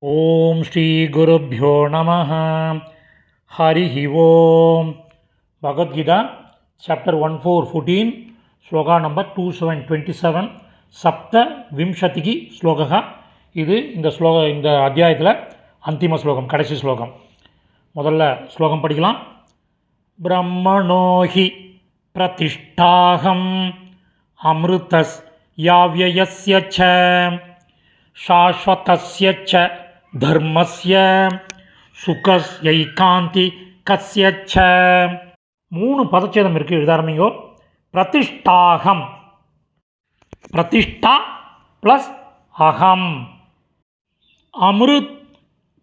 ஓம் ஸ்ரீ குருப்யோ நமः. ஹரிஹி ஓம். Bhagavad Gita chapter 1414 shloka number 2727 சப்த விம்சதிகி ஸ்லோகா. இது இந்த அத்தியாயத்தில் அந்திம ஸ்லோகம், கடைசி ஸ்லோகம். முதல்ல ஸ்லோகம் படிக்கலாம். பிரம்மணோஹி பிரதிஷ்டாஹம் அமிர்தஸ் யாவ்யயஸ்ய ச சாஸ்வதஸ்ய ச தர்மஸ்ய சுகஸ்யைகாந்தி கஸ்யச்ச. 3 பதச்சேதம் இருக்குது, எழுத ஆரம்பிங்கோ. பிரதிஷ்டாகம், பிரதிஷ்டா ப்ளஸ் அகம்.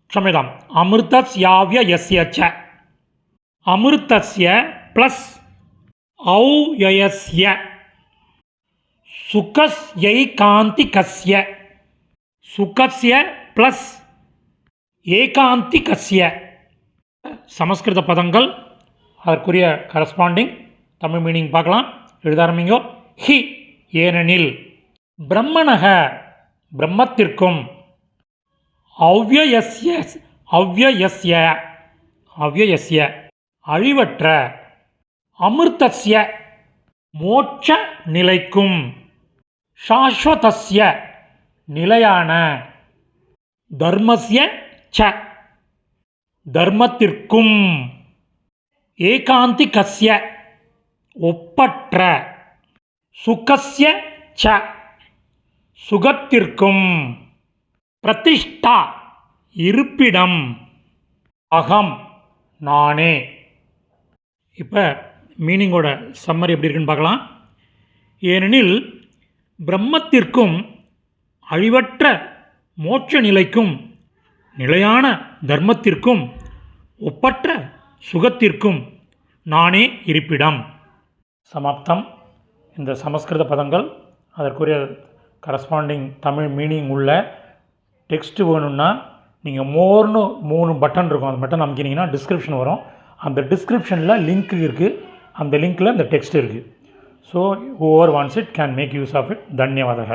க்ஷம்யதாம், அமிர்தஸ்யாவ்ய யஸ்யச்ச. அமிர்தஸ்ய ப்ளஸ் ஔயயஸ்ய சுகஸ்யைகாந்தி கஸ்ய. சுகஸ்ய ப்ளஸ் ஏகாந்திகஸ்ய. சமஸ்கிருத பதங்கள், அதற்குரிய கரஸ்பாண்டிங் தமிழ் மீனிங் பார்க்கலாம். எழுத ஆரம்பிங்கோ. ஹி ஏனெனில், பிரம்மணக பிரம்மத்திற்கும், அவ்யயஸ்ய அவ்யயஸ்ய அவ்யயஸ்ய அழிவற்ற, அமிர்தஸ்ய மோட்ச நிலைக்கும், சாஸ்வதஸ்ய நிலையான, தர்மஸ்ய ச தர்மத்திற்கும், ஏகாந்திகஸ்ய ஒப்பற்ற, சுகஸ்ய ச சுகத்திற்கும், பிரதிஷ்டா இருப்பிடம், அகம் நானே. இப்போ மீனிங்கோட சம்மரி எப்படி இருக்குன்னு பார்க்கலாம். ஏனெனில் பிரம்மத்திற்கும், அழிவற்ற மோட்ச நிலைக்கும், நிலையான தர்மத்திற்கும், ஒப்பற்ற சுகத்திற்கும் நானே இருப்பிடம். சமாப்தம். இந்த சமஸ்கிருத பதங்கள், அதற்குரிய கரஸ்பாண்டிங் தமிழ் மீனிங் உள்ள டெக்ஸ்ட்டு வேணும்னா நீங்கள் மோர்னு 3 பட்டன் இருக்கும், அந்த பட்டன் அமைக்கினீங்கன்னா டிஸ்கிரிப்ஷன் வரும். அந்த டிஸ்கிரிப்ஷனில் லிங்க் இருக்குது, அந்த லிங்க்கில் இந்த டெக்ஸ்ட் இருக்குது. So whoever wants it can make use of it. தன்யவாதக.